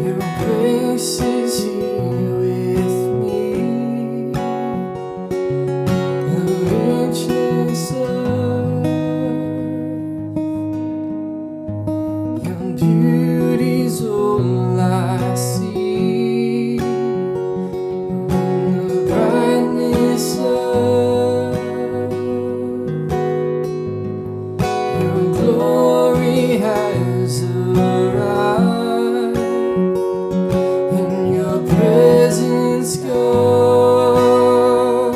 Your grace is here with me. The richness of your beauty's all I see. In the brightness of your glory has arrived. In your presence, God,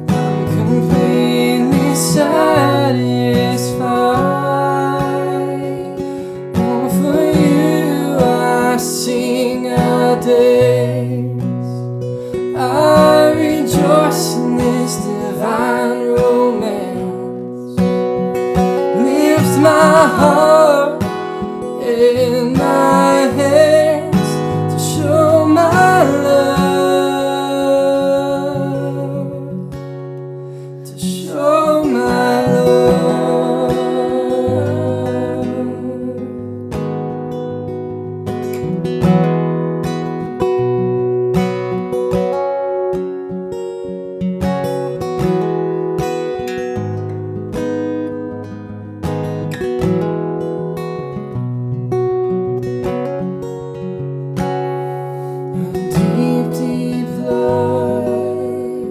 I'm completely satisfied. Oh, for you I sing our days. I rejoice in this divine romance. Lift my heart in my hands to show my love, to show my love. Deep, deep light,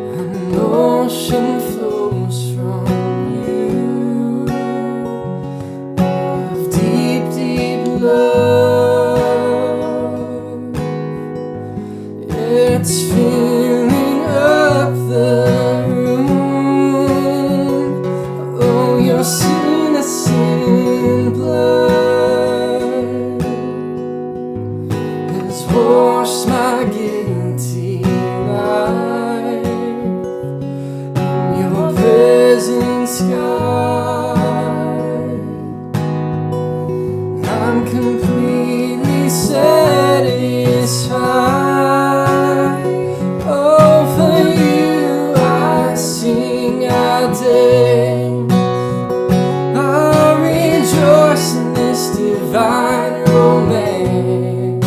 an ocean flows from you. Of deep, deep love, it's filling up the room. Oh, your innocent blood has washed my guilty life. In your presence, God, I'm completely satisfied. Oh, for you I sing our days. I rejoice in this divine romance.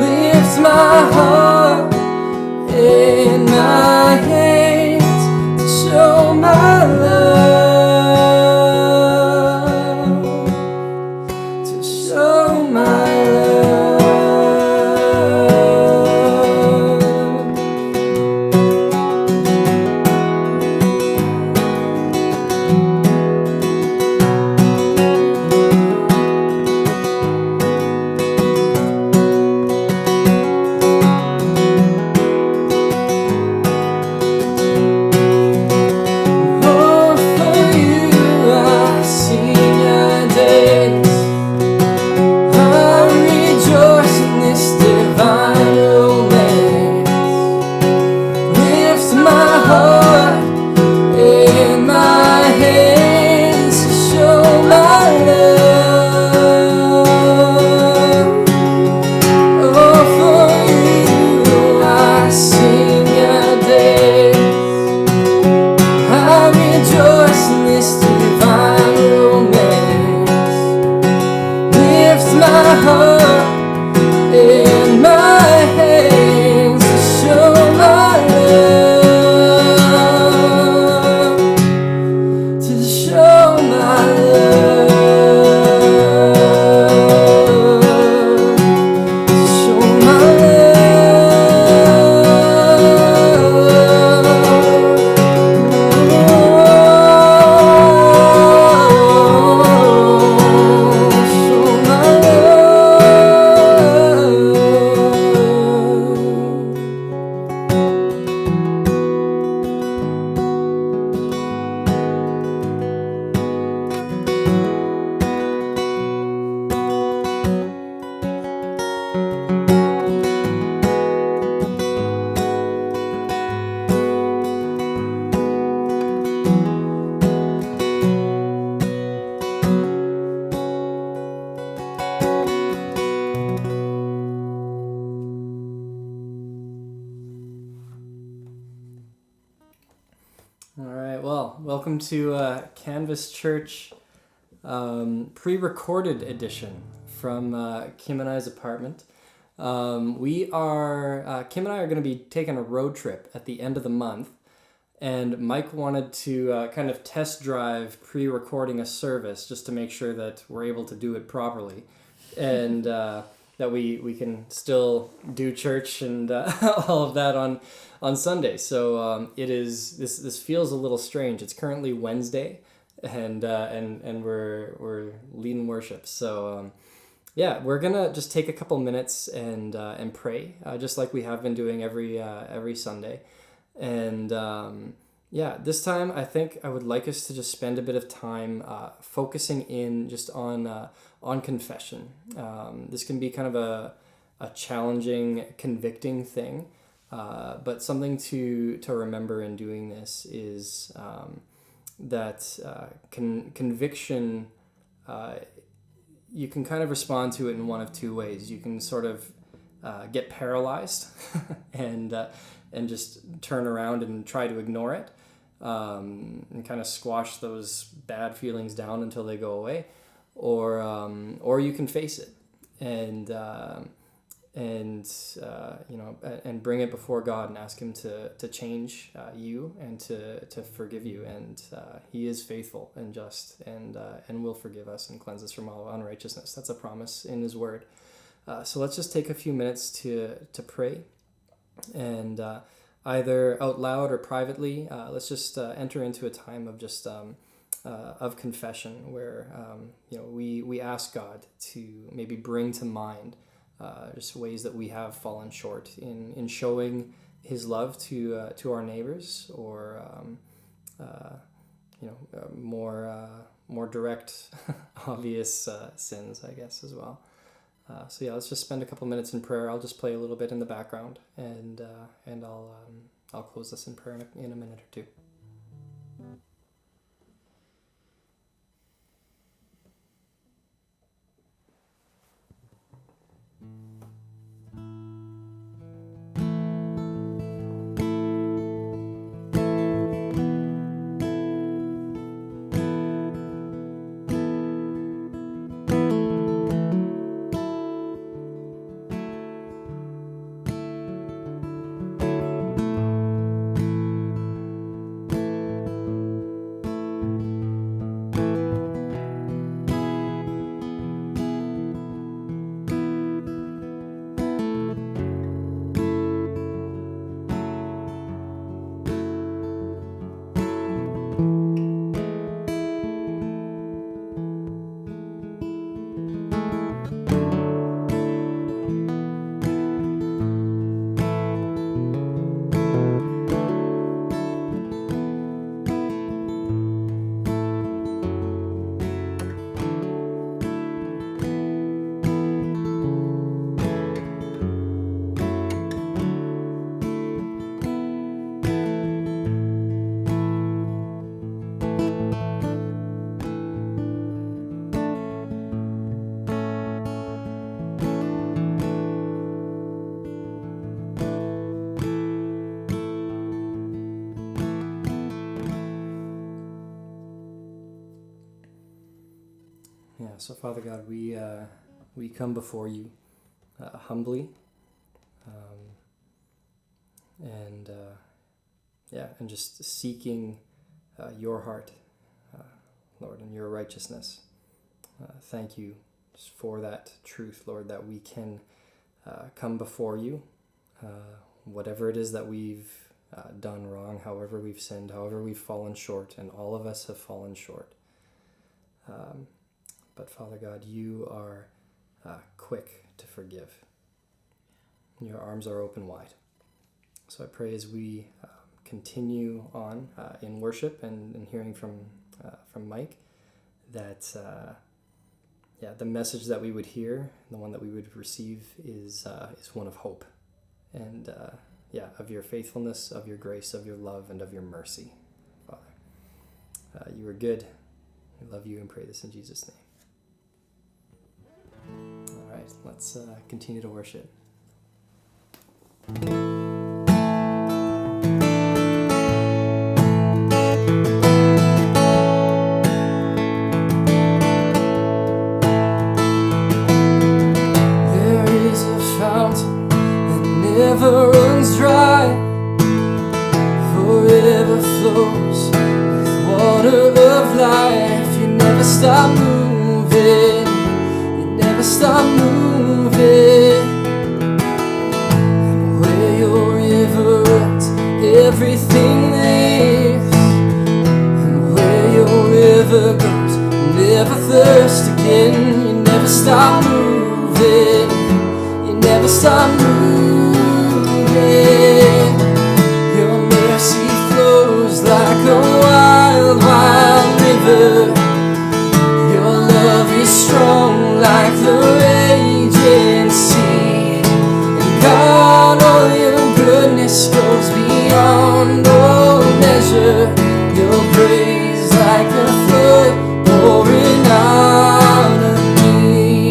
Lift my heart in my hands to show my love, to show my love. Oh, for you I sing our days. I rejoice in this divine romance. Lift my heart in my hands to show my love. Oh, for you I sing our days. I rejoice in this divine romance. Lift my heart in my hands to show my love, to show my love, to show my All right, well, welcome to Canvas Church pre-recorded edition from Kim and I's apartment. Kim and I are going to be taking a road trip at the end of the month, and Mike wanted to kind of test drive pre-recording a service just to make sure that we're able to do it properly, and that we can still do church and all of that on Sunday. So it is this feels a little strange. It's currently Wednesday, and we're leading worship. So. Yeah, we're gonna just take a couple minutes and pray, just like we have been doing every Sunday, and this time I think I would like us to just spend a bit of time focusing in just on confession. This can be kind of a challenging, convicting thing, but something to remember in doing this is that conviction. You can kind of respond to it in one of two ways. You can sort of get paralyzed and just turn around and try to ignore it, and kind of squash those bad feelings down until they go away, or you can face it and bring it before God and ask Him to change you and to forgive you, and He is faithful and just and will forgive us and cleanse us from all unrighteousness. That's a promise in His Word. So let's just take a few minutes to pray, and either out loud or privately, let's just enter into a time of just of confession where we ask God to maybe bring to mind just ways that we have fallen short in showing His love to our neighbors, or more direct, obvious sins, I guess, as well. Let's just spend a couple minutes in prayer. I'll just play a little bit in the background, and I'll close this in prayer in a minute or two. Yeah, so Father God, we come before you humbly, and just seeking your heart, Lord, and your righteousness. Thank you just for that truth, Lord, that we can come before you, whatever it is that we've done wrong, however we've sinned, however we've fallen short, and all of us have fallen short. But Father God, you are quick to forgive. Your arms are open wide. So I pray as we continue on in worship and hearing from Mike, that the message that we would hear, the one that we would receive, is one of hope, and of your faithfulness, of your grace, of your love, and of your mercy, Father. You are good. We love you and pray this in Jesus' name. All right, let's continue to worship. stop moving. You never stop moving. And where your river runs, everything lives. And where your river goes, never thirst again. You never stop moving. You never stop moving. Your mercy flows like a wild, wild river. Your love is strong like the raging sea. And God, all your goodness goes beyond all measure. Your praise like a flood pouring out of me.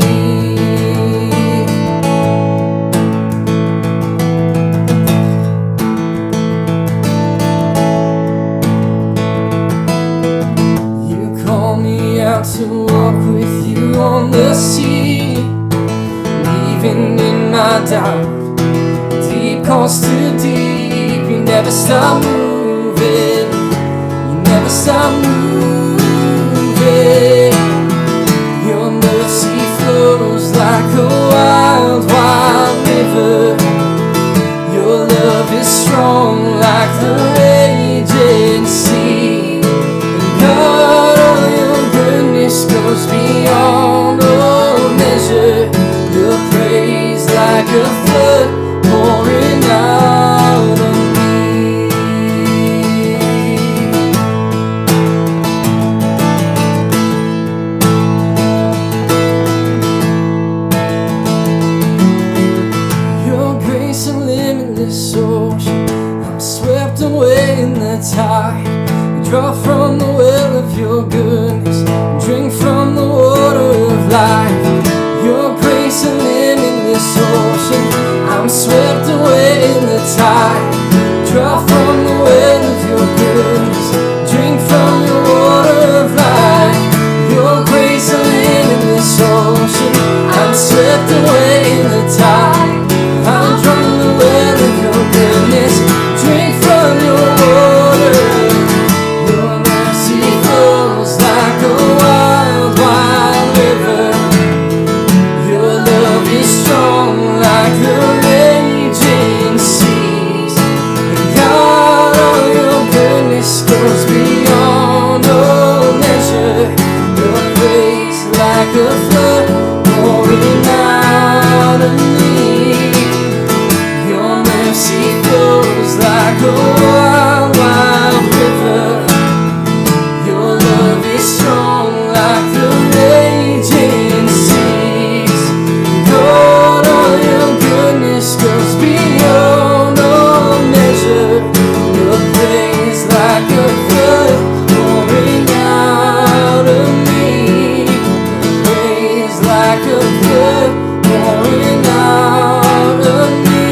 You call me out to walk with you on the sea. Even in my doubt, deep calls to deep. You never stop moving. You never stop moving. Your mercy flows like a wild, wild river. Your love is strong like the raging sea. And God, all your goodness goes beyond all measure. Your praise like a flood pouring out of me. Your grace a limitless ocean, I'm swept away in the tide. You draw from the well of your goodness, drink from the water of life. Your grace a limitless ocean, I'm swept away in the tide. Draw from the well of your goodness, drink from your water of life. Your grace a limitless ocean, I'm swept away in the tide. I'm from the well of your goodness, drink from your water. Your mercy flows like a wild, wild river. Your love is strong like the raging seas. And God, all your goodness goes beyond all measure. Your praise like a flood pouring out of me. Your mercy flows like a wild, wild river. Your love is strong like the raging seas. God, all your goodness goes beyond all measure. Your praise like a flood pouring out of me. Your praise like a flood pouring out of me.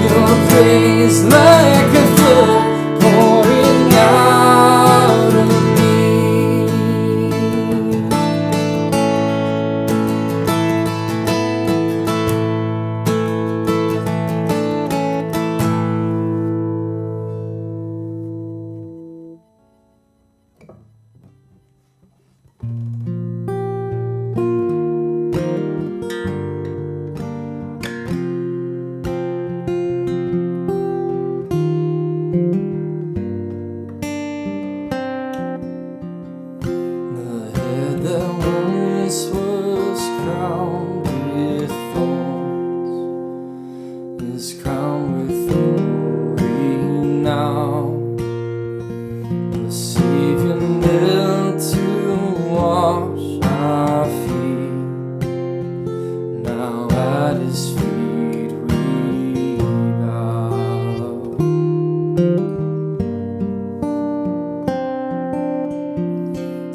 Your praise like a flood pouring out of me. The head that once was crowned with thorns is crowned with glory now. The Savior knelt to wash our feet. Now at His feet we bow.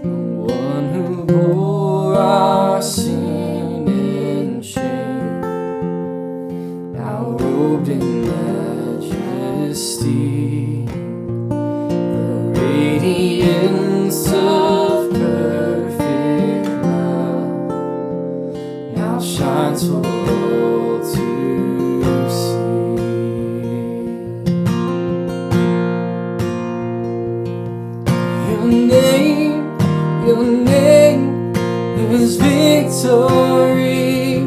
The one who bore our victory.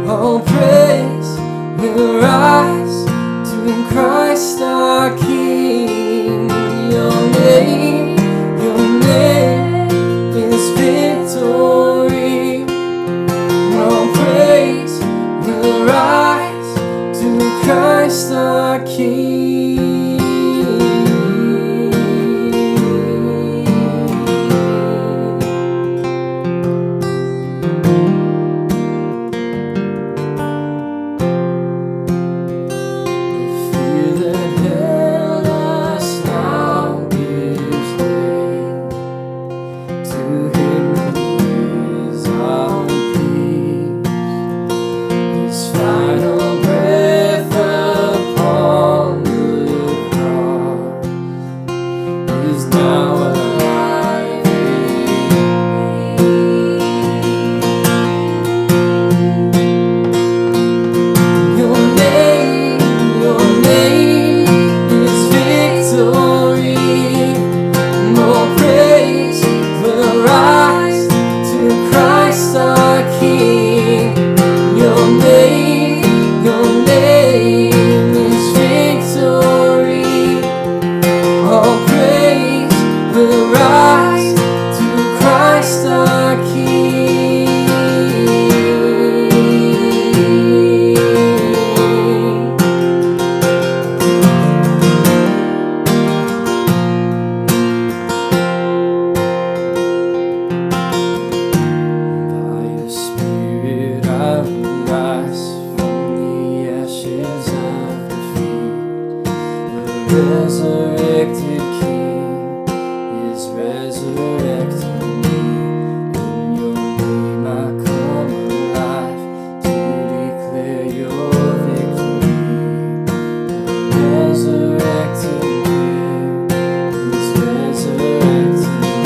All praise will rise to Christ our King. Your name is victory. All praise will rise to Christ our King. Resurrected King is resurrecting me. In your name I come alive to declare your victory. The resurrected King is resurrecting me.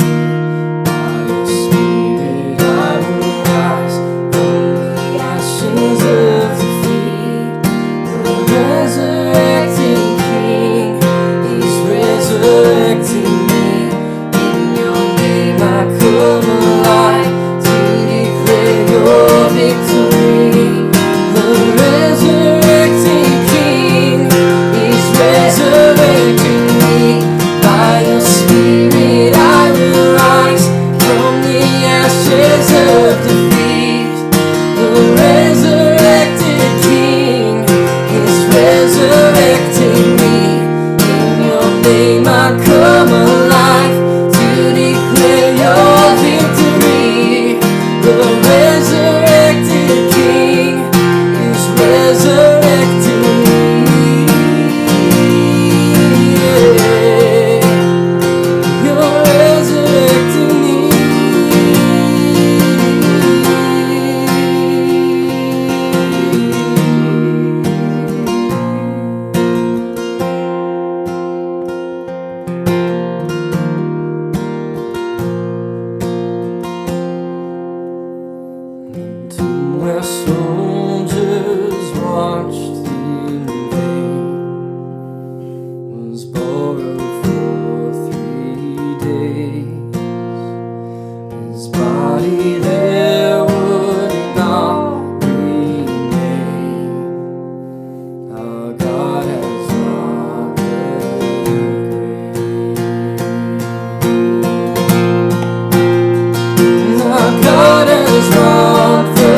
By your Spirit I will rise from the ashes of defeat. The resurrected King is resurrecting me. In your name I come alive to declare your victory. The resurrected King is resurrecting me. By your Spirit I will rise from the ashes of defeat. The resurrected King is resurrecting me. In your name I come alive to declare your victory. The resurrected King is resurrecting me. Yeah. You're resurrecting me. Where soldiers watched in vain was borrowed for 3 days. His body there would not remain. Our God has robbed the grave. Our God has robbed the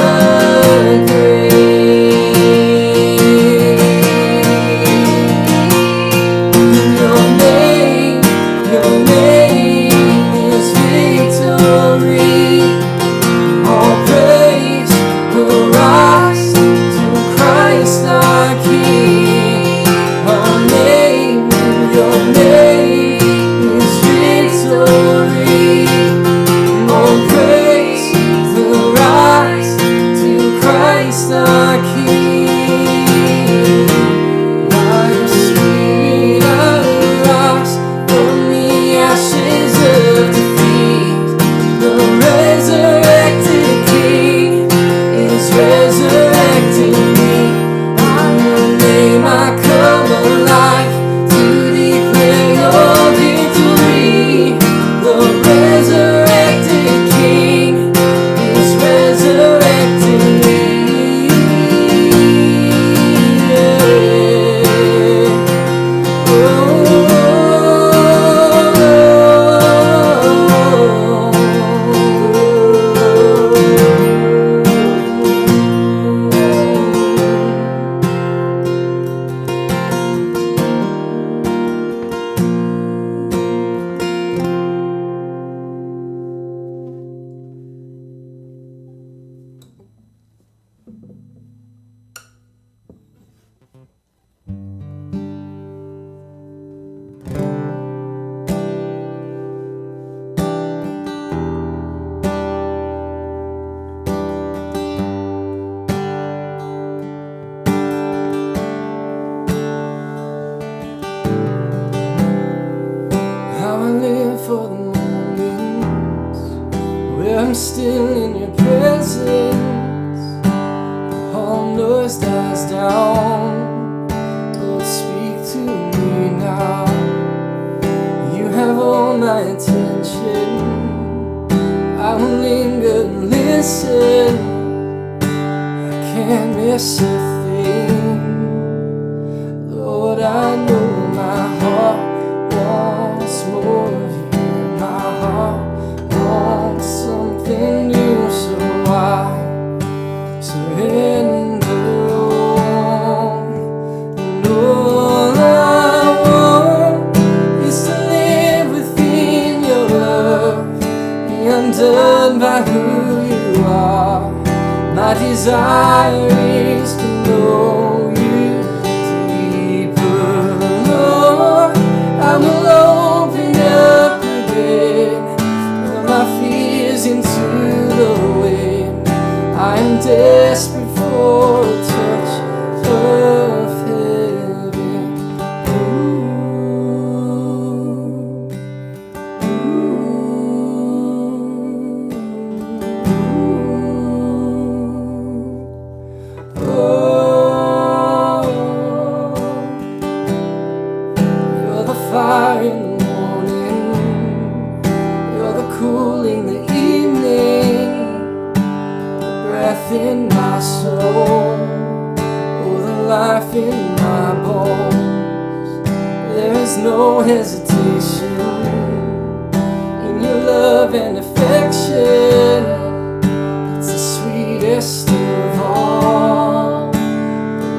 where I'm still in your presence. All noise dies down. Lord, speak to me now. You have all my attention. I will linger and listen. I can't miss a thing. Lord, I know my heart wants more of you. My heart wants something new, so I surrender all. And all I want is to live within your love, be undone by who you are. My desire is to know you deeper, Lord. I will open up again, throw my fears into the wind. I am desperate for a touch of heaven. You're the fire in the morning, you're the cool in the evening, the breath in my soul, oh, the life in my bones. There is no hesitation in your love and affection. It's the sweetest of all.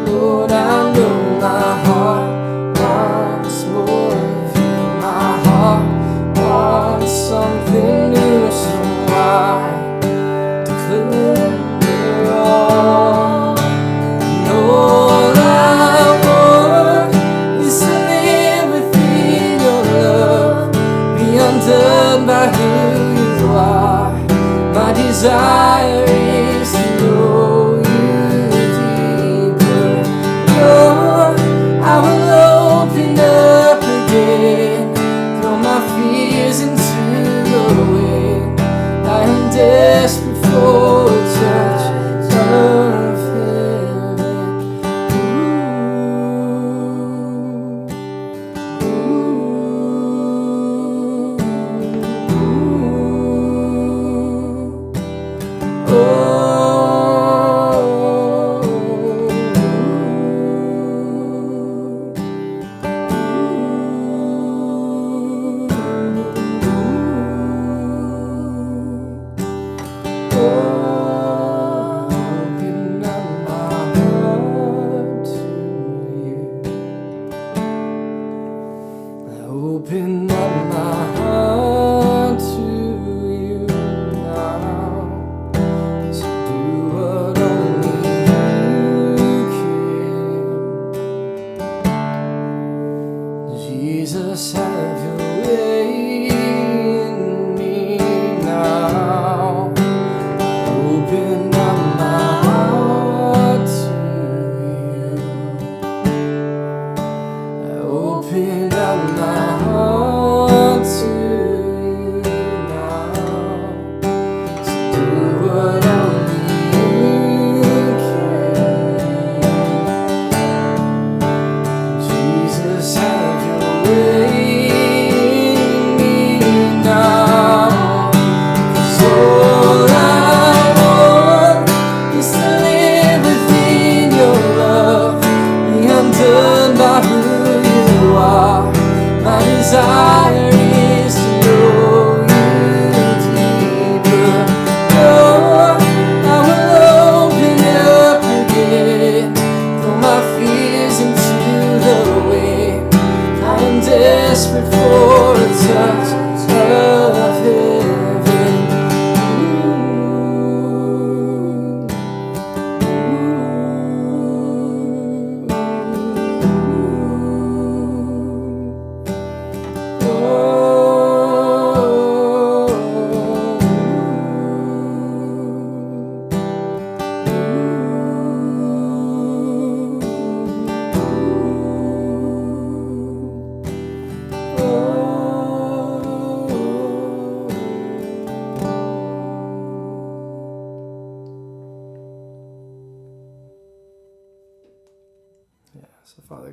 Lord, I know my heart wants more of you. My heart wants something new, so I declare all. And all I want is to live within your love, be undone by who you are. My desire is to know you deeper, Lord. I will open up again, throw my fears into the wind. I am desperate for a touch of heaven.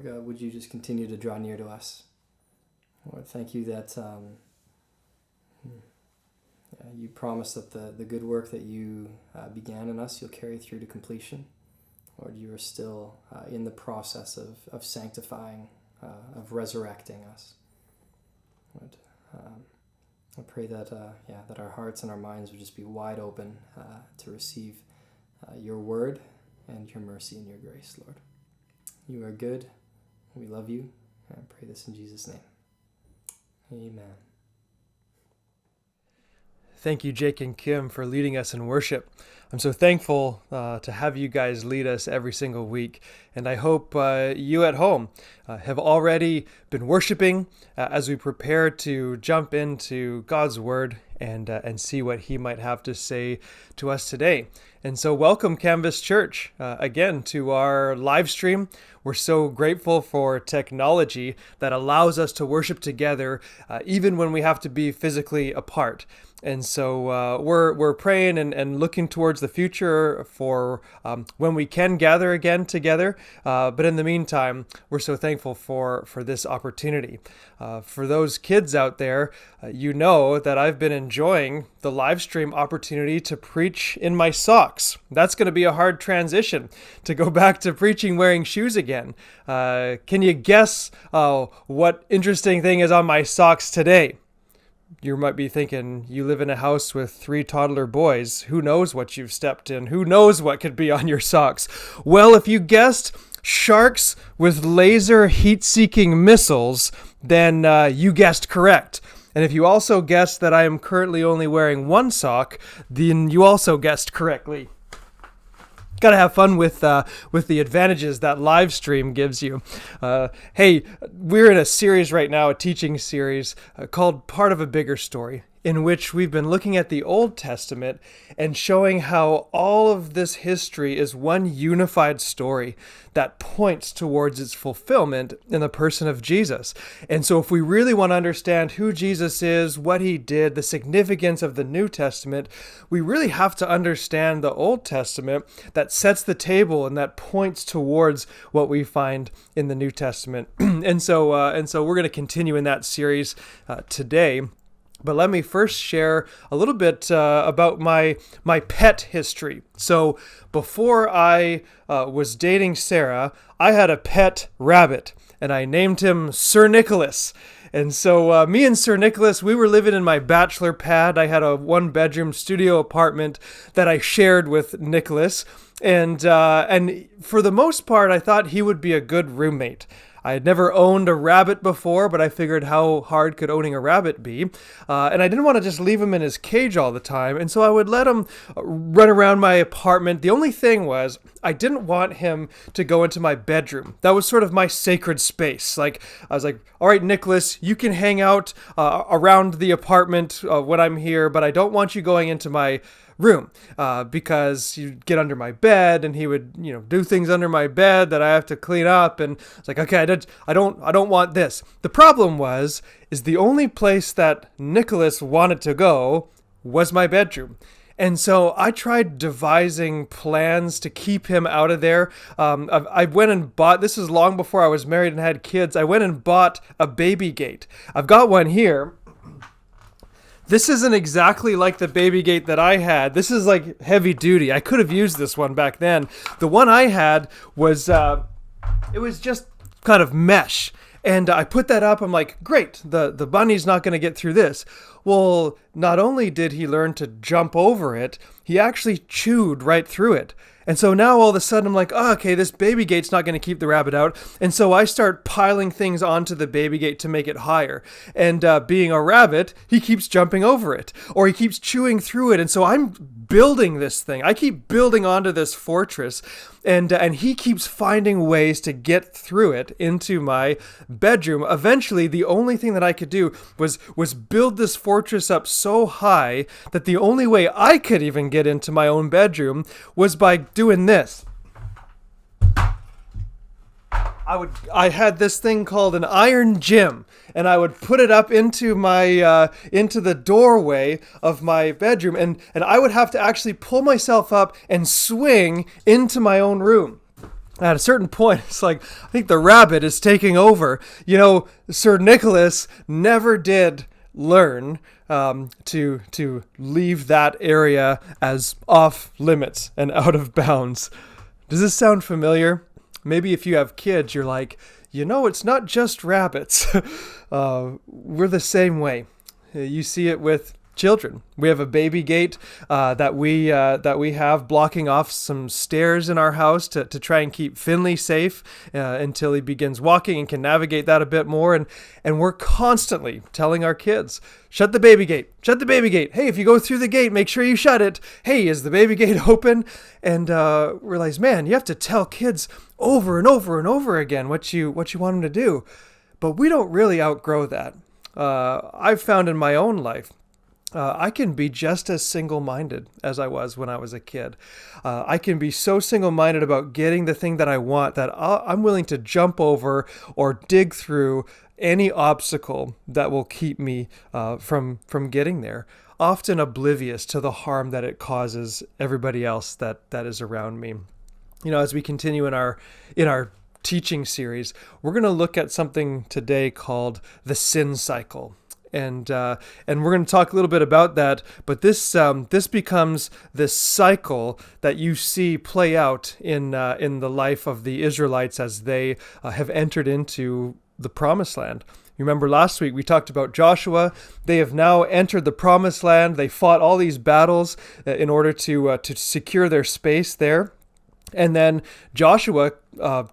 Lord God, would you just continue to draw near to us? Lord, thank you that you promise that the good work that you began in us, you'll carry through to completion. Lord, you are still in the process of sanctifying, of resurrecting us. Lord, I pray that that our hearts and our minds would just be wide open to receive your word and your mercy and your grace, Lord. You are good. We love you. And I pray this in Jesus' name. Amen. Thank you, Jake and Kim, for leading us in worship. I'm so thankful to have you guys lead us every single week. And I hope you at home have already been worshiping as we prepare to jump into God's Word and see what He might have to say to us today. And so welcome, Canvas Church, again to our live stream. We're so grateful for technology that allows us to worship together even when we have to be physically apart. And so we're praying and looking towards the future for when we can gather again together. But in the meantime, we're so thankful for this opportunity. For those kids out there, you know that I've been enjoying the live stream opportunity to preach in my socks. That's going to be a hard transition to go back to preaching wearing shoes again. Can you guess what interesting thing is on my socks today? You might be thinking, you live in a house with 3 toddler boys. Who knows what you've stepped in? Who knows what could be on your socks? Well, if you guessed sharks with laser heat-seeking missiles, then you guessed correct. And if you also guessed that I am currently only wearing 1 sock, then you also guessed correctly. Got to have fun with the advantages that live stream gives you. Hey, we're in a series right now, a teaching series called Part of a Bigger Story, in which we've been looking at the Old Testament and showing how all of this history is one unified story that points towards its fulfillment in the person of Jesus. And so if we really want to understand who Jesus is, what he did, the significance of the New Testament, we really have to understand the Old Testament that sets the table and that points towards what we find in the New Testament. And so we're going to continue in that series today. But let me first share a little bit about my pet history. So before I was dating Sarah, I had a pet rabbit, and I named him Sir Nicholas. And so me and Sir Nicholas, we were living in my bachelor pad. I had a 1-bedroom studio apartment that I shared with Nicholas. And for the most part, I thought he would be a good roommate. I had never owned a rabbit before, but I figured how hard could owning a rabbit be? And I didn't want to just leave him in his cage all the time, and so I would let him run around my apartment. The only thing was, I didn't want him to go into my bedroom. That was sort of my sacred space. Like, I was like, all right, Nicholas, you can hang out around the apartment when I'm here, but I don't want you going into my room because you'd get under my bed and he would do things under my bed that I have to clean up, and it's like, okay, I don't want this. The problem is the only place that Nicholas wanted to go was my bedroom. And so I tried devising plans to keep him out of there. I went and bought, this is long before I was married and had kids, I went and bought a baby gate. I've got one here. This isn't exactly like the baby gate that I had. This is like heavy duty. I could have used this one back then. The one I had was, it was just kind of mesh. And I put that up. I'm like, great, the bunny's not going to get through this. Well, not only did he learn to jump over it, he actually chewed right through it. And so now all of a sudden I'm like, oh, okay, this baby gate's not going to keep the rabbit out. And so I start piling things onto the baby gate to make it higher. And being a rabbit, he keeps jumping over it, or he keeps chewing through it. And so I'm building this thing. I keep building onto this fortress, and he keeps finding ways to get through it into my bedroom. Eventually, the only thing that I could do was build this fortress up so high that the only way I could even get into my own bedroom was by doing this. I had this thing called an iron gym, and I would put it up into my into the doorway of my bedroom, and I would have to actually pull myself up and swing into my own room. At a certain point, it's like, I think the rabbit is taking over. Sir Nicholas never did learn to leave that area as off limits and out of bounds. Does this sound familiar? Maybe if you have kids, you're like, it's not just rabbits. We're the same way. You see it with children. We have a baby gate that we have blocking off some stairs in our house to try and keep Finley safe until he begins walking and can navigate that a bit more. And we're constantly telling our kids, shut the baby gate, shut the baby gate. Hey, if you go through the gate, make sure you shut it. Hey, is the baby gate open? And realize, man, you have to tell kids over and over and over again what you want them to do. But we don't really outgrow that. I've found in my own life, I can be just as single-minded as I was when I was a kid. I can be so single-minded about getting the thing that I want that I'm willing to jump over or dig through any obstacle that will keep me from getting there, often oblivious to the harm that it causes everybody else that is around me. As we continue in our teaching series, we're going to look at something today called the sin cycle. And we're going to talk a little bit about that, but this becomes this cycle that you see play out in the life of the Israelites as they have entered into the Promised Land. You remember last week we talked about Joshua. They have now entered the Promised Land. They fought all these battles in order to secure their space there. And then Joshua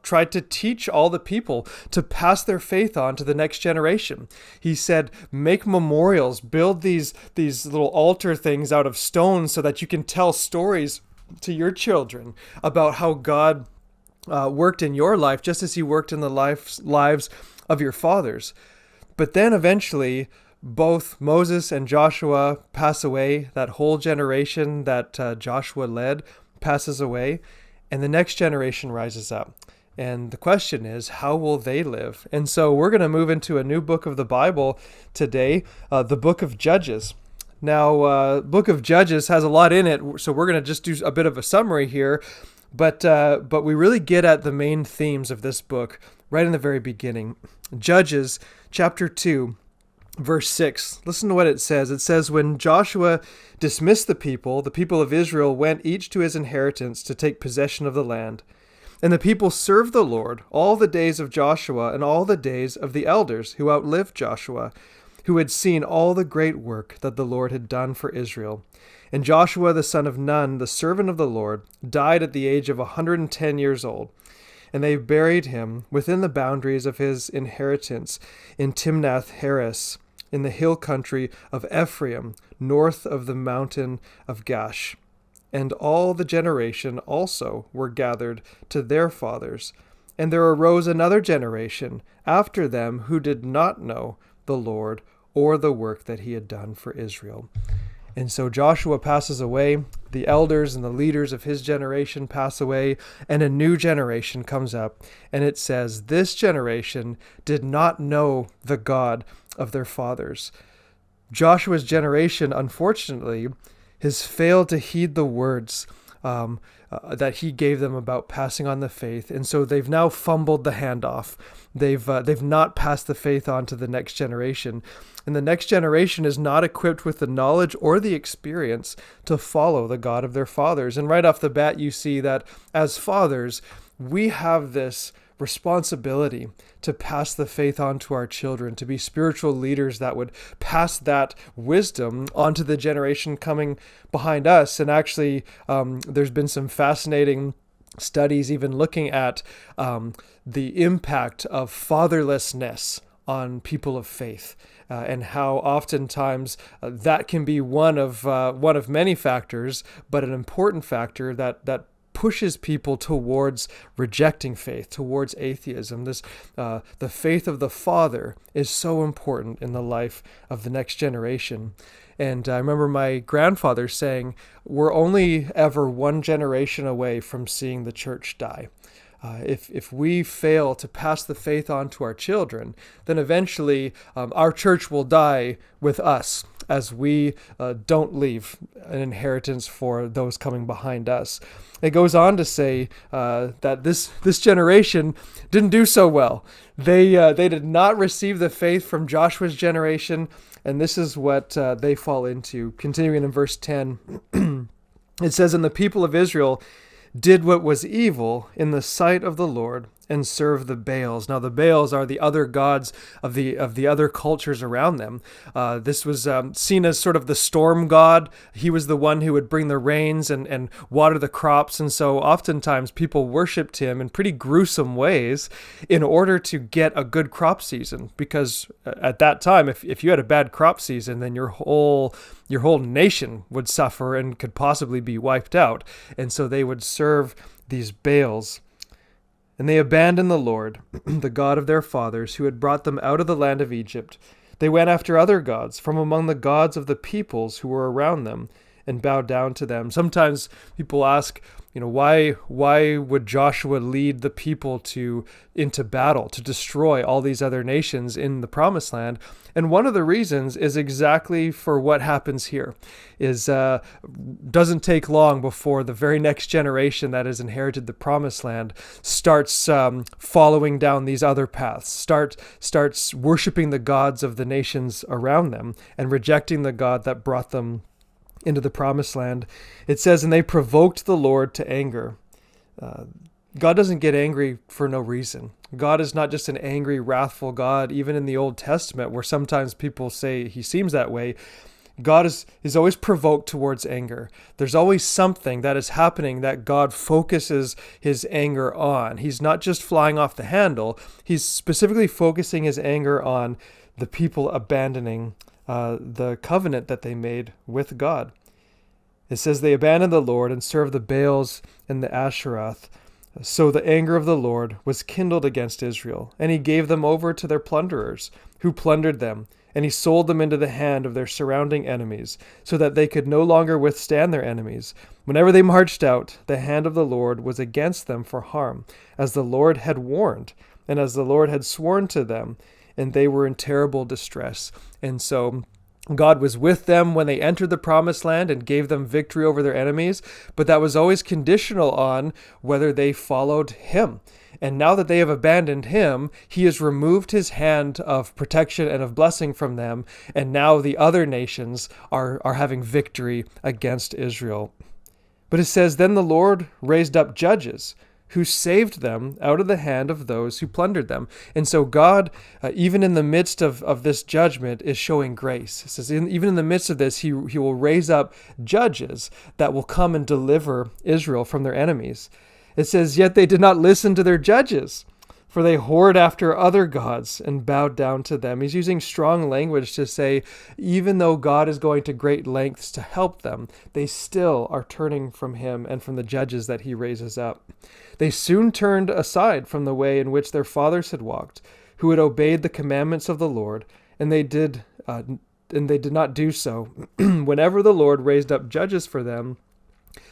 tried to teach all the people to pass their faith on to the next generation. He said, make memorials, build these little altar things out of stone so that you can tell stories to your children about how God worked in your life, just as he worked in the lives of your fathers. But then eventually, both Moses and Joshua pass away. That whole generation that Joshua led passes away. And the next generation rises up. And the question is, how will they live? And so we're going to move into a new book of the Bible today, the book of Judges. Now, book of Judges has a lot in it, so we're going to just do a bit of a summary here. But we really get at the main themes of this book right in the very beginning. Judges chapter 2. Verse 6, listen to what it says. It says, when Joshua dismissed the people of Israel went each to his inheritance to take possession of the land. And the people served the Lord all the days of Joshua and all the days of the elders who outlived Joshua, who had seen all the great work that the Lord had done for Israel. And Joshua the son of Nun, the servant of the Lord, died at the age of 110 years old. And they buried him within the boundaries of his inheritance in Timnath-Heres, in the hill country of Ephraim, north of the mountain of Gash. And all the generation also were gathered to their fathers. And there arose another generation after them who did not know the Lord or the work that he had done for Israel. And so Joshua passes away, the elders and the leaders of his generation pass away, and a new generation comes up. And it says, this generation did not know the God of their fathers. Joshua's generation, unfortunately, has failed to heed the words that he gave them about passing on the faith, and so they've now fumbled the handoff. They've not passed the faith on to the next generation, and the next generation is not equipped with the knowledge or the experience to follow the God of their fathers. And right off the bat, you see that as fathers, we have this responsibility to pass the faith on to our children, to be spiritual leaders that would pass that wisdom on to the generation coming behind us. And actually, there's been some fascinating studies even looking at the impact of fatherlessness on people of faith, and how oftentimes that can be one of many factors, but an important factor that pushes people towards rejecting faith, towards atheism. The faith of the father is so important in the life of the next generation. And I remember my grandfather saying, we're only ever one generation away from seeing the church die. If we fail to pass the faith on to our children, then eventually our church will die with us. as we don't leave an inheritance for those coming behind us. It goes on to say that this generation didn't do so well. They did not receive the faith from Joshua's generation, and this is what they fall into. Continuing in verse 10, it says, "And the people of Israel did what was evil in the sight of the Lord, and serve the Baals." Now the Baals are the other gods of the other cultures around them. This was seen as sort of the storm god. He was the one who would bring the rains and water the crops, and so oftentimes people worshipped him in pretty gruesome ways in order to get a good crop season, because at that time, if you had a bad crop season, then your whole nation would suffer and could possibly be wiped out. And so they would serve these Baals. "And they abandoned the Lord, the God of their fathers, who had brought them out of the land of Egypt. They went after other gods from among the gods of the peoples who were around them, and bowed down to them." Sometimes people ask, why would Joshua lead the people into battle, to destroy all these other nations in the Promised Land? And one of the reasons is exactly for what happens here. Doesn't take long before the very next generation that has inherited the Promised Land starts following down these other paths, starts worshiping the gods of the nations around them and rejecting the God that brought them into the Promised Land. It says, "And they provoked the Lord to anger." God doesn't get angry for no reason. God is not just an angry, wrathful God. Even in the Old Testament, where sometimes people say he seems that way, God is always provoked towards anger. There's always something that is happening that God focuses his anger on. He's not just flying off the handle. He's specifically focusing his anger on the people abandoning the covenant that they made with God. It says, "They abandoned the Lord and served the Baals and the Asheroth. So the anger of the Lord was kindled against Israel, and he gave them over to their plunderers, who plundered them, and he sold them into the hand of their surrounding enemies, so that they could no longer withstand their enemies. Whenever they marched out, the hand of the Lord was against them for harm, as the Lord had warned, and as the Lord had sworn to them, and they were in terrible distress." And so God was with them when they entered the Promised Land and gave them victory over their enemies, but that was always conditional on whether they followed him. And now that they have abandoned him, he has removed his hand of protection and of blessing from them, and now the other nations are having victory against Israel. But it says, "Then the Lord raised up judges who saved them out of the hand of those who plundered them." And so God, even in the midst of this judgment, is showing grace. It says, even in the midst of this, he will raise up judges that will come and deliver Israel from their enemies. It says, "Yet they did not listen to their judges, for they whored after other gods and bowed down to them." He's using strong language to say, even though God is going to great lengths to help them, they still are turning from him and from the judges that he raises up. "They soon turned aside from the way in which their fathers had walked, who had obeyed the commandments of the Lord, and they did not do so. Whenever the Lord raised up judges for them,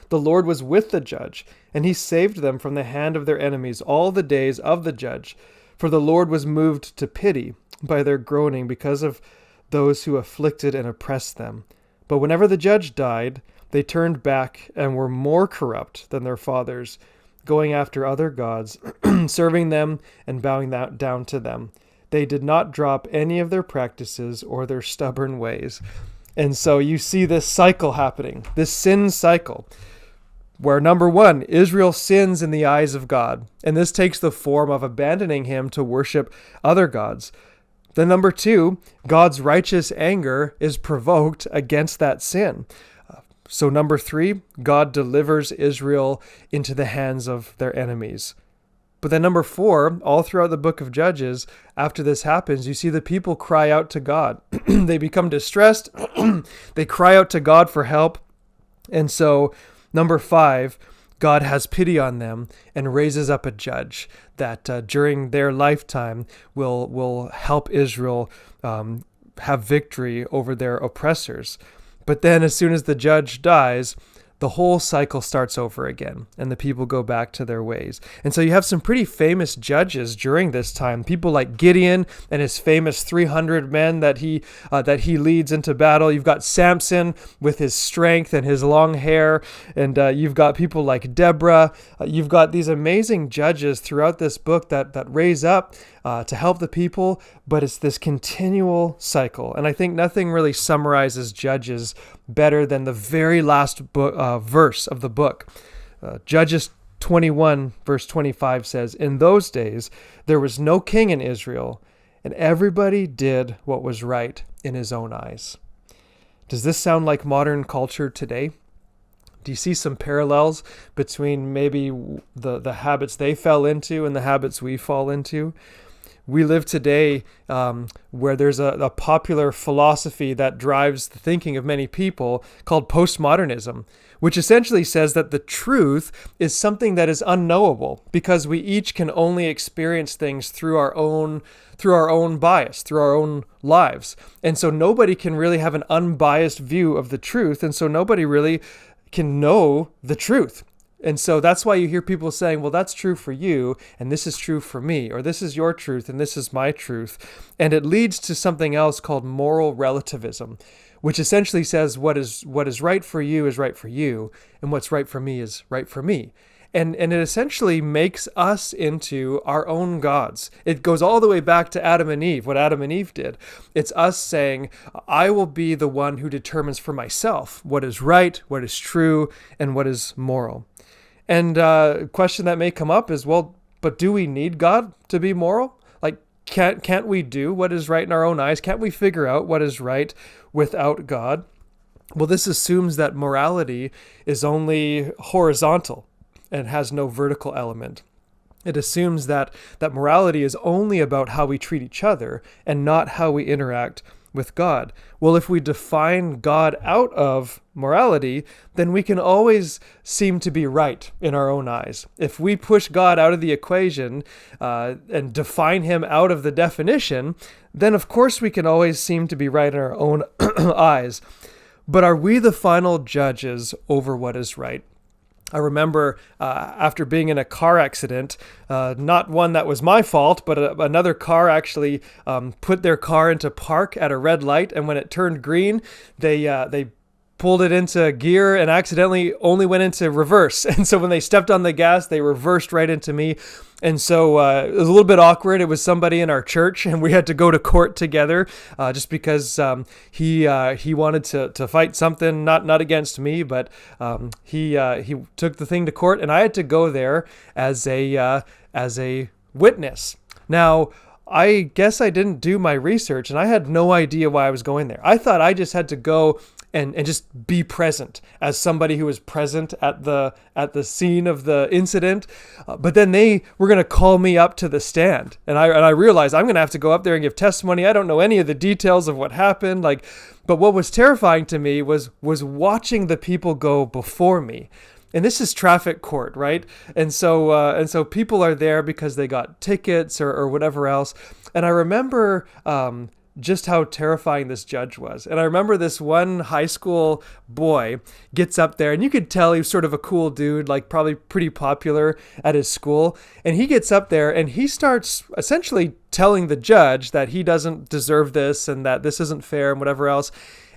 the Lord was with the judge, and he saved them from the hand of their enemies all the days of the judge. For the Lord was moved to pity by their groaning because of those who afflicted and oppressed them. But whenever the judge died, they turned back and were more corrupt than their fathers, going after other gods, serving them and bowing down to them. They did not drop any of their practices or their stubborn ways." And so you see this cycle happening, this sin cycle, where number one, Israel sins in the eyes of God. And this takes the form of abandoning him to worship other gods. Then number two, God's righteous anger is provoked against that sin. So number three, God delivers Israel into the hands of their enemies. But then number four, all throughout the book of Judges, after this happens, you see the people cry out to God. They become distressed. They cry out to God for help. And so number five, God has pity on them and raises up a judge that during their lifetime will help Israel have victory over their oppressors. But then as soon as the judge dies, the whole cycle starts over again and the people go back to their ways. And so you have some pretty famous judges during this time, people like Gideon and his famous 300 men that he leads into battle. You've got Samson with his strength and his long hair, and you've got people like Deborah. You've got these amazing judges throughout this book that raise up to help the people, but it's this continual cycle. And I think nothing really summarizes Judges better than the very last verse of the book. Judges 21 verse 25 says, "In those days there was no king in Israel, and everybody did what was right in his own eyes." Does this sound like modern culture today? Do you see some parallels between maybe the habits they fell into and the habits we fall into? We live today where there's a popular philosophy that drives the thinking of many people called postmodernism, which essentially says that the truth is something that is unknowable because we each can only experience things through our own bias, through our own lives. And so nobody can really have an unbiased view of the truth, and so nobody really can know the truth. And so that's why you hear people saying, well, that's true for you, and this is true for me, or this is your truth, and this is my truth. And it leads to something else called moral relativism, which essentially says what is right for you is right for you, and what's right for me is right for me. And it essentially makes us into our own gods. It goes all the way back to Adam and Eve, what Adam and Eve did. It's us saying, I will be the one who determines for myself what is right, what is true, and what is moral. And a question that may come up is, well, but do we need God to be moral? Like, can't we do what is right in our own eyes? Can't we figure out what is right without God? Well, this assumes that morality is only horizontal and has no vertical element. It assumes that morality is only about how we treat each other and not how we interact with God. Well, if we define God out of morality, then we can always seem to be right in our own eyes. If we push God out of the equation and define him out of the definition, then of course we can always seem to be right in our own eyes. But are we the final judges over what is right? I remember after being in a car accident, not one that was my fault, but another car actually put their car into park at a red light, and when it turned green, they pulled it into gear and accidentally only went into reverse. And so when they stepped on the gas, they reversed right into me. And so it was a little bit awkward. It was somebody in our church, and we had to go to court together just because he wanted to fight something, not against me, but he took the thing to court, and I had to go there as a witness. Now, I guess I didn't do my research, and I had no idea why I was going there. I thought I just had to go and just be present as somebody who was present at the scene of the incident. But then they were going to call me up to the stand. And I realized I'm going to have to go up there and give testimony. I don't know any of the details of what happened. But what was terrifying to me was watching the people go before me. And this is traffic court, right? And so people are there because they got tickets or whatever else. And I remember just how terrifying this judge was. And I remember this one high school boy gets up there, and you could tell he was sort of a cool dude, like probably pretty popular at his school. And he gets up there and he starts essentially telling the judge that he doesn't deserve this and that this isn't fair and whatever else.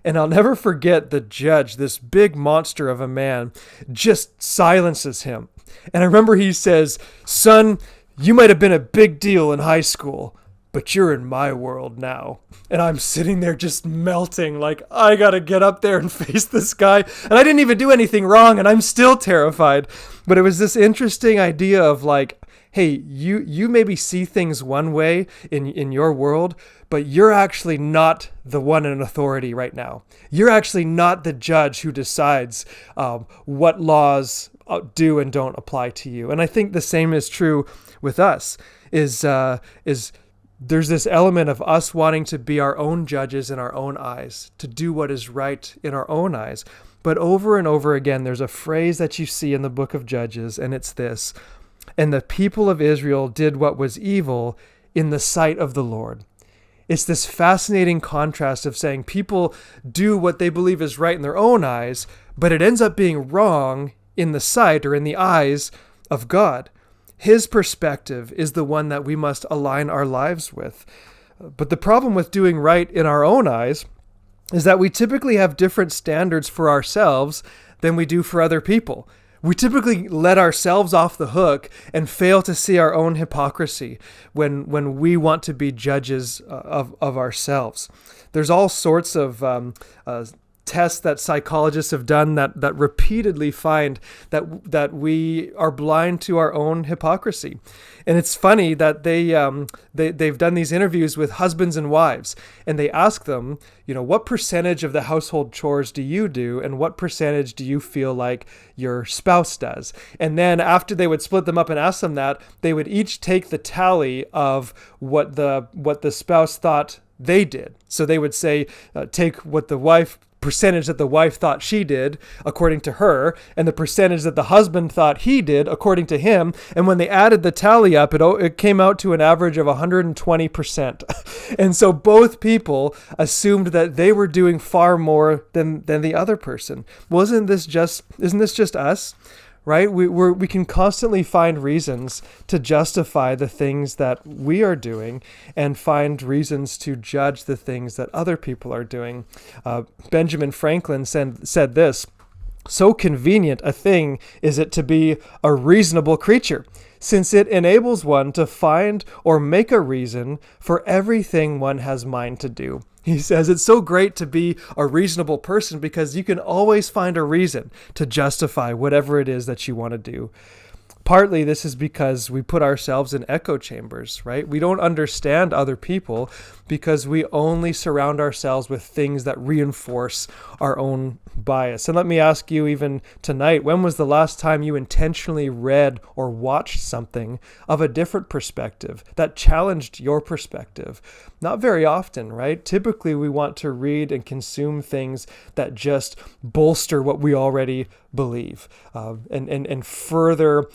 And I'll never forget the judge, this big monster of a man, just silences him. And I remember he says, "Son, you might have been a big deal in high school, but you're in my world now." And I'm sitting there just melting, like, I gotta get up there and face this guy. And I didn't even do anything wrong, and I'm still terrified. But it was this interesting idea of like, hey, you maybe see things one way in your world, but you're actually not the one in authority right now. You're actually not the judge who decides what laws do and don't apply to you. And I think the same is true with us, is there's this element of us wanting to be our own judges in our own eyes, to do what is right in our own eyes. But over and over again, there's a phrase that you see in the book of Judges, and it's this: "And the people of Israel did what was evil in the sight of the Lord." It's this fascinating contrast of saying people do what they believe is right in their own eyes, but it ends up being wrong in the sight or in the eyes of God. His perspective is the one that we must align our lives with. But the problem with doing right in our own eyes is that we typically have different standards for ourselves than we do for other people. We typically let ourselves off the hook and fail to see our own hypocrisy when we want to be judges of ourselves. There's all sorts of tests that psychologists have done that repeatedly find that we are blind to our own hypocrisy. And it's funny that they've done these interviews with husbands and wives, and they ask them, what percentage of the household chores do you do, and what percentage do you feel like your spouse does? And then after they would split them up and ask them that, they would each take the tally of what the spouse thought they did. So they would say, take what the percentage that the wife thought she did, according to her, and the percentage that the husband thought he did, according to him. And when they added the tally up, it came out to an average of 120%. And so both people assumed that they were doing far more than the other person. Well, isn't this just us? Right? We can constantly find reasons to justify the things that we are doing and find reasons to judge the things that other people are doing. Benjamin Franklin said this: "So convenient a thing is it to be a reasonable creature, since it enables one to find or make a reason for everything one has mind to do." He says it's so great to be a reasonable person because you can always find a reason to justify whatever it is that you want to do. Partly this is because we put ourselves in echo chambers, right? We don't understand other people because we only surround ourselves with things that reinforce our own bias. And let me ask you even tonight, when was the last time you intentionally read or watched something of a different perspective that challenged your perspective? Not very often, right? Typically we want to read and consume things that just bolster what we already believe and further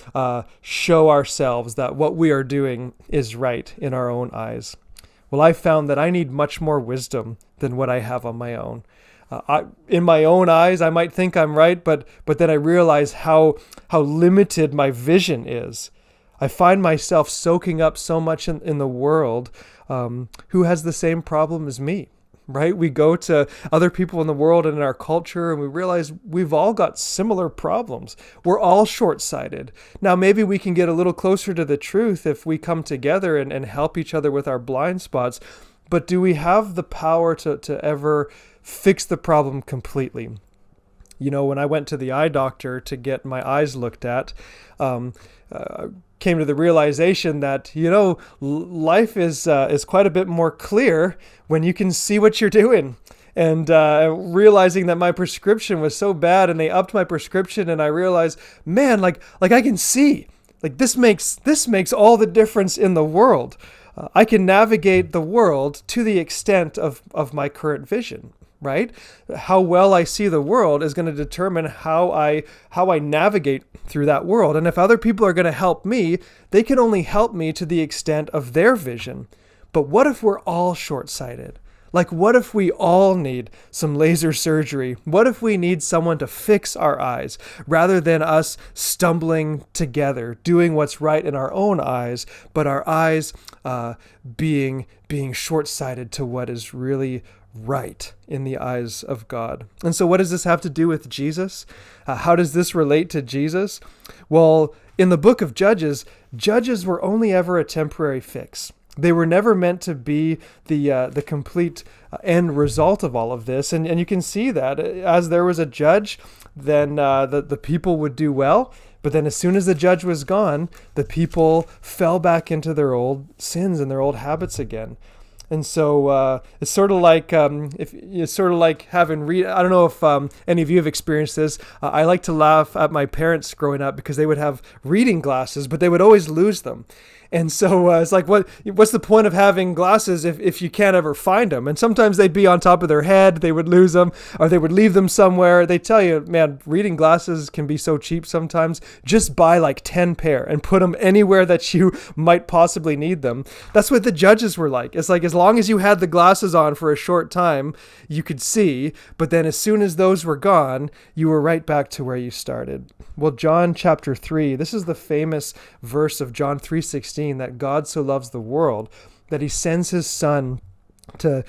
show ourselves that what we are doing is right in our own eyes. Well, I found that I need much more wisdom than what I have on my own. In my own eyes, I might think I'm right, but then I realize how limited my vision is. I find myself soaking up so much in the world who has the same problem as me. Right? We go to other people in the world and in our culture and we realize we've all got similar problems. We're all short-sighted. Now, maybe we can get a little closer to the truth if we come together and help each other with our blind spots. But do we have the power to ever fix the problem completely? When I went to the eye doctor to get my eyes looked at, came to the realization that, life is quite a bit more clear when you can see what you're doing. And realizing that my prescription was so bad and they upped my prescription and I realized, man, like I can see. Like this makes all the difference in the world. I can navigate the world to the extent of my current vision. Right? How well I see the world is going to determine how I navigate through that world. And if other people are going to help me, they can only help me to the extent of their vision. But what if we're all short-sighted? Like, what if we all need some laser surgery? What if we need someone to fix our eyes rather than us stumbling together, doing what's right in our own eyes, but our eyes being short-sighted to what is really right in the eyes of God? And so what does this have to do with Jesus? How does this relate to Jesus? Well, in the book of Judges were only ever a temporary fix. They were never meant to be the complete end result of all of this. And you can see that as there was a judge, then the people would do well. But then as soon as the judge was gone, the people fell back into their old sins and their old habits again. And so it's sort of like having I don't know if any of you have experienced this. I like to laugh at my parents growing up because they would have reading glasses, but they would always lose them. And so it's like, what's the point of having glasses if you can't ever find them? And sometimes they'd be on top of their head, they would lose them, or they would leave them somewhere. They tell you, man, reading glasses can be so cheap sometimes. Just buy like 10 pair and put them anywhere that you might possibly need them. That's what the judges were like. It's like, as long as you had the glasses on for a short time, you could see, but then as soon as those were gone, you were right back to where you started. Well, John chapter 3, this is the famous verse of John 3:16, that God so loves the world that he sends his son to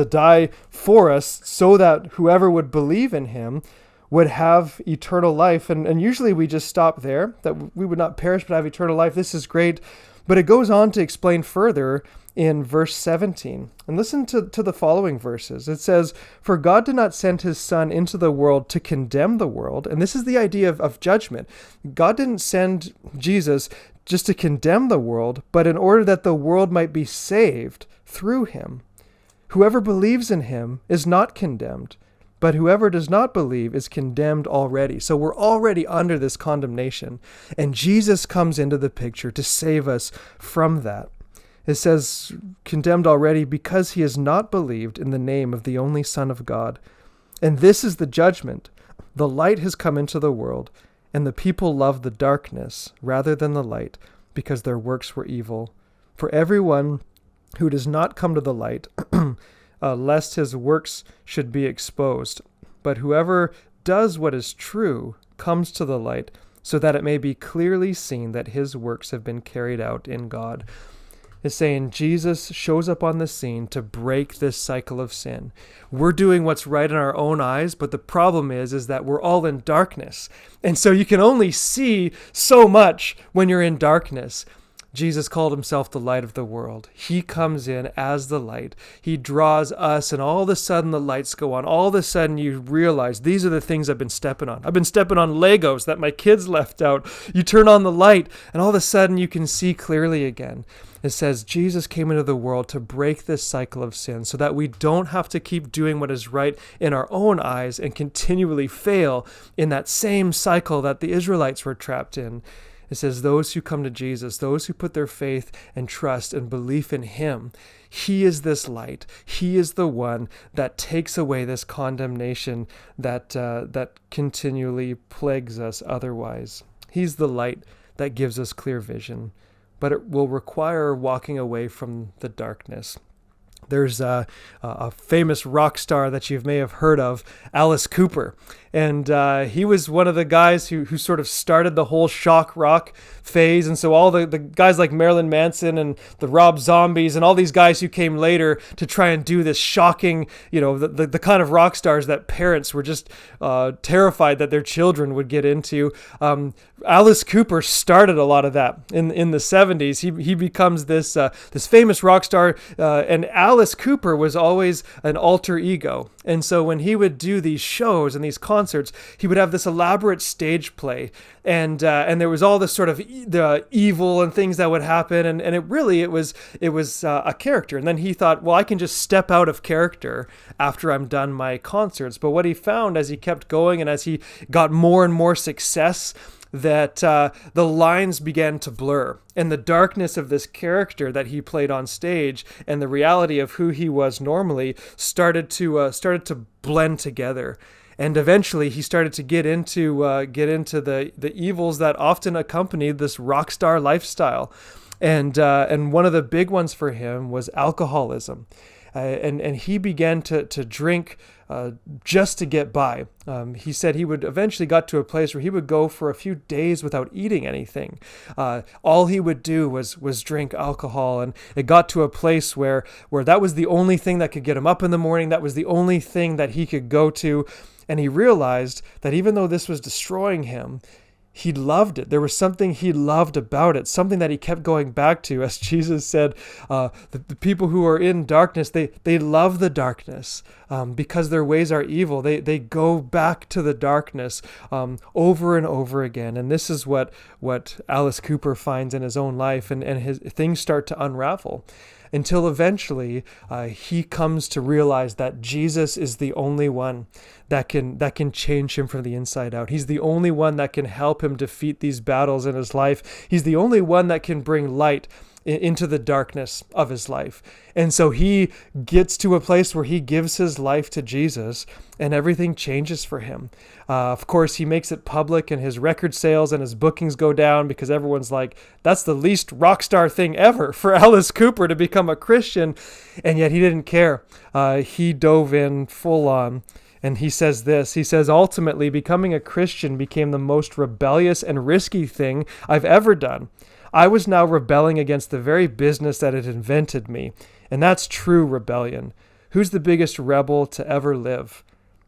die for us, so that whoever would believe in him would have eternal life. And usually we just stop there, that we would not perish but have eternal life. This is great. But it goes on to explain further in verse 17. And listen to the following verses. It says, "For God did not send his son into the world to condemn the world." And this is the idea of judgment. God didn't send Jesus just to condemn the world, but in order that the world might be saved through him. Whoever believes in him is not condemned, but whoever does not believe is condemned already. So we're already under this condemnation, and Jesus comes into the picture to save us from that. It says, condemned already because he has not believed in the name of the only Son of God. And this is the judgment. The light has come into the world, and the people loved the darkness rather than the light, because their works were evil. For everyone who does not come to the light, lest his works should be exposed. But whoever does what is true comes to the light, so that it may be clearly seen that his works have been carried out in God. Is saying Jesus shows up on the scene to break this cycle of sin. We're doing what's right in our own eyes, but the problem is that we're all in darkness. And so you can only see so much when you're in darkness. Jesus called himself the light of the world. He comes in as the light. He draws us, and all of a sudden the lights go on. All of a sudden you realize these are the things I've been stepping on. I've been stepping on Legos that my kids left out. You turn on the light, and all of a sudden you can see clearly again. It says Jesus came into the world to break this cycle of sin so that we don't have to keep doing what is right in our own eyes and continually fail in that same cycle that the Israelites were trapped in. It says those who come to Jesus, those who put their faith and trust and belief in him, he is this light. He is the one that takes away this condemnation that continually plagues us otherwise. He's the light that gives us clear vision, but it will require walking away from the darkness. There's a famous rock star that you may have heard of, Alice Cooper. And he was one of the guys who sort of started the whole shock rock phase. And so all the guys like Marilyn Manson and the Rob Zombies and all these guys who came later to try and do this shocking, the kind of rock stars that parents were just terrified that their children would get into. Alice Cooper started a lot of that in the 70s. He becomes this famous rock star, and Alice Cooper was always an alter ego. And so when he would do these shows and these concerts, he would have this elaborate stage play, and there was all this sort of the evil and things that would happen, and it was a character. And then he thought, well, I can just step out of character after I'm done my concerts. But what he found as he kept going and as he got more and more success, that the lines began to blur, and the darkness of this character that he played on stage and the reality of who he was normally started to blend together. And eventually he started to get into the evils that often accompanied this rock star lifestyle. And one of the big ones for him was alcoholism. And he began to drink just to get by. He said he would eventually got to a place where he would go for a few days without eating anything. All he would do was drink alcohol, and it got to a place where that was the only thing that could get him up in the morning. That was the only thing that he could go to. And he realized that even though this was destroying him, he loved it. There was something he loved about it, something that he kept going back to. As Jesus said, the people who are in darkness, they love the darkness because their ways are evil. They go back to the darkness over and over again. And this is what Alice Cooper finds in his own life, and his things start to unravel. until eventually he comes to realize that Jesus is the only one that can change him from the inside out. He's the only one that can help him defeat these battles in his life. He's the only one that can bring light into the darkness of his life. And so he gets to a place where he gives his life to Jesus and everything changes for him. Of course, he makes it public and his record sales and his bookings go down because everyone's like, that's the least rock star thing ever for Alice Cooper to become a Christian. And yet he didn't care. He dove in full on. And he says this, he says, ultimately, becoming a Christian became the most rebellious and risky thing I've ever done. I was now rebelling against the very business that had invented me. And that's true rebellion. Who's the biggest rebel to ever live?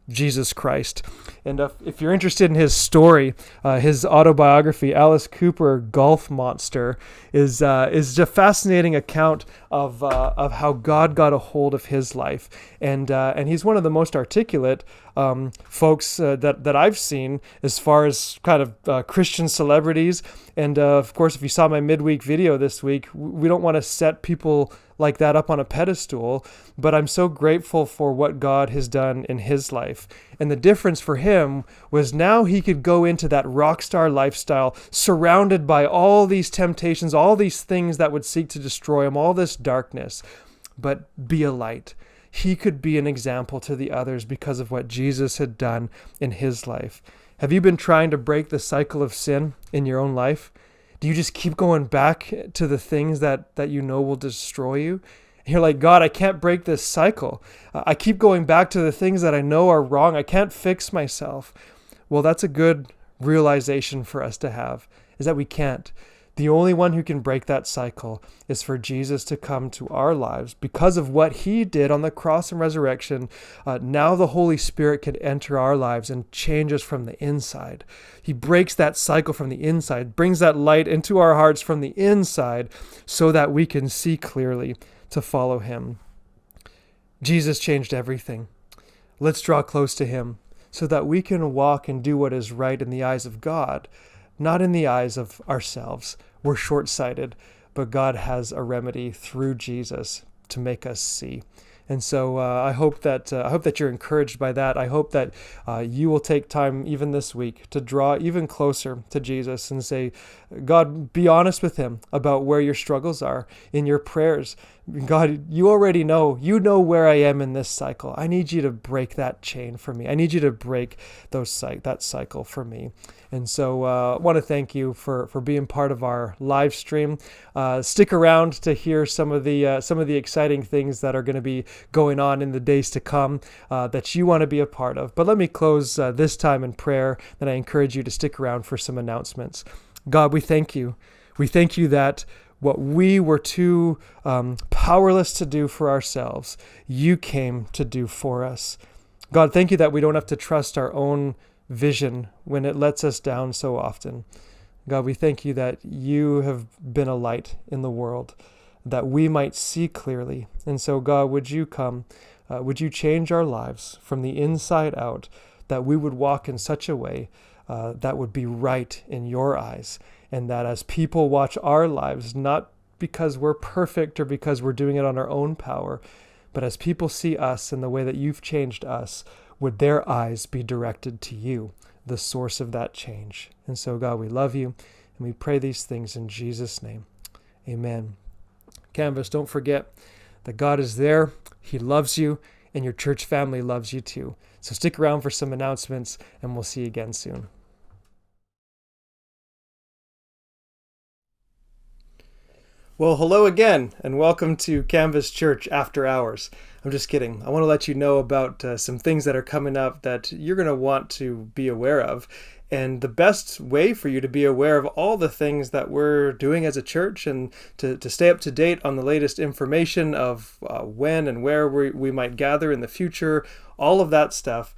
Jesus Christ. And if you're interested in his story, his autobiography, Alice Cooper, Golf Monster, is a fascinating account of how God got a hold of his life. And he's one of the most articulate folks that I've seen as far as kind of Christian celebrities. And of course, if you saw my midweek video this week, we don't want to set people like that up on a pedestal, but I'm so grateful for what God has done in his life. And the difference for him was now he could go into that rock star lifestyle surrounded by all these temptations, all these things that would seek to destroy him, all this darkness, but be a light. He could be an example to the others because of what Jesus had done in his life. Have you been trying to break the cycle of sin in your own life? Do you just keep going back to the things that you know will destroy you? And you're like, God, I can't break this cycle. I keep going back to the things that I know are wrong. I can't fix myself. Well, that's a good realization for us to have, is that we can't. The only one who can break that cycle is for Jesus to come to our lives. Because of what he did on the cross and resurrection, now the Holy Spirit can enter our lives and change us from the inside. He breaks that cycle from the inside, brings that light into our hearts from the inside so that we can see clearly to follow him. Jesus changed everything. Let's draw close to him so that we can walk and do what is right in the eyes of God, not in the eyes of ourselves. We're short-sighted, but God has a remedy through Jesus to make us see. And so I hope that you're encouraged by that. I hope that you will take time even this week to draw even closer to Jesus and say, God, be honest with him about where your struggles are in your prayers. God, you already know. You know where I am in this cycle. I need you to break that chain for me. I need you to break that cycle for me. And so I want to thank you for being part of our live stream. Stick around to hear some of the exciting things that are going to be going on in the days to come that you want to be a part of. But let me close this time in prayer, and I encourage you to stick around for some announcements. God, we thank you. We thank you that what we were too powerless to do for ourselves, you came to do for us. God, thank you that we don't have to trust our own vision when it lets us down so often. God, we thank you that you have been a light in the world, that we might see clearly. And so, God, would you come? Would you change our lives from the inside out, that we would walk in such a way that would be right in your eyes, and that as people watch our lives, not because we're perfect or because we're doing it on our own power, but as people see us in the way that you've changed us, would their eyes be directed to you, the source of that change. And so, God, we love you, and we pray these things in Jesus' name. Amen. Canvas, don't forget that God is there. He loves you, and your church family loves you too. So stick around for some announcements, and we'll see you again soon. Well, hello again, and welcome to Canvas Church After Hours. I'm just kidding. I want to let you know about some things that are coming up that you're going to want to be aware of. And the best way for you to be aware of all the things that we're doing as a church and to stay up to date on the latest information of when and where we might gather in the future, all of that stuff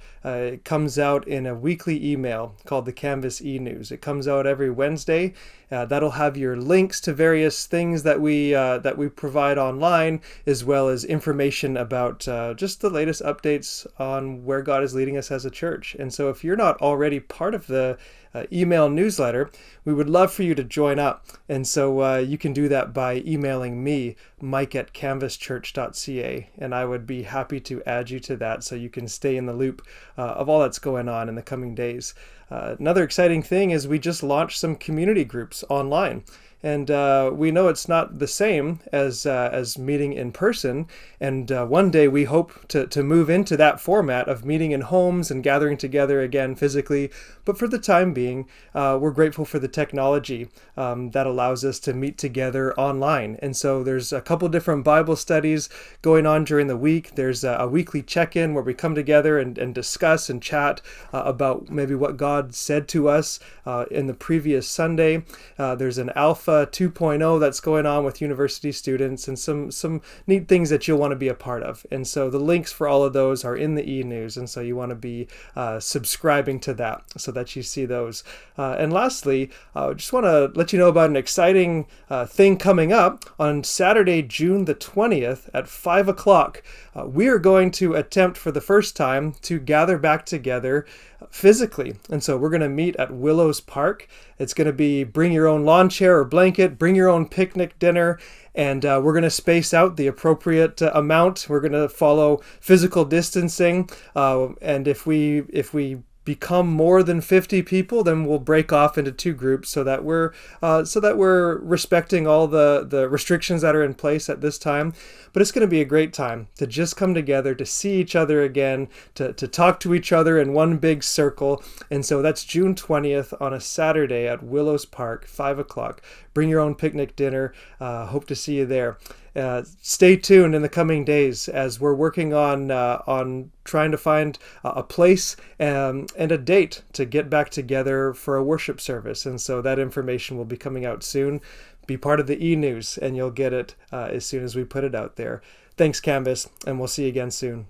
comes out in a weekly email called the Canvas e-News. It comes out every Wednesday. That'll have your links to various things that we provide online, as well as information about about just the latest updates on where God is leading us as a church. And so if you're not already part of the email newsletter, we would love for you to join up. And so you can do that by emailing me, mike@canvaschurch.ca, and I would be happy to add you to that so you can stay in the loop of all that's going on in the coming days. Another exciting thing is we just launched some community groups online. And we know it's not the same as meeting in person. And one day we hope to move into that format of meeting in homes and gathering together again physically. But for the time being, we're grateful for the technology that allows us to meet together online. And so there's a couple different Bible studies going on during the week. There's a weekly check-in where we come together and discuss and chat about maybe what God said to us in the previous Sunday. There's an Alpha 2.0 that's going on with university students, and some neat things that you'll want to be a part of. And so the links for all of those are in the e-news, and so you want to be subscribing to that so that you see those. And lastly, I just want to let you know about an exciting thing coming up on Saturday, June the 20th at 5 o'clock. We are going to attempt for the first time to gather back together physically. And so we're going to meet at Willows Park. It's going to be bring your own lawn chair or blanket, bring your own picnic dinner, and we're going to space out the appropriate amount. We're going to follow physical distancing. And if we become more than 50 people, then we'll break off into two groups so that we're respecting all the restrictions that are in place at this time. But it's going to be a great time to just come together, to see each other again, to talk to each other in one big circle. And so that's June 20th on a Saturday at Willows Park, 5 o'clock. Bring your own picnic dinner. Hope to see you there. Stay tuned in the coming days as we're working on trying to find a place and a date to get back together for a worship service. And so that information will be coming out soon. Be part of the e-news and you'll get it as soon as we put it out there. Thanks, Canvas, and we'll see you again soon.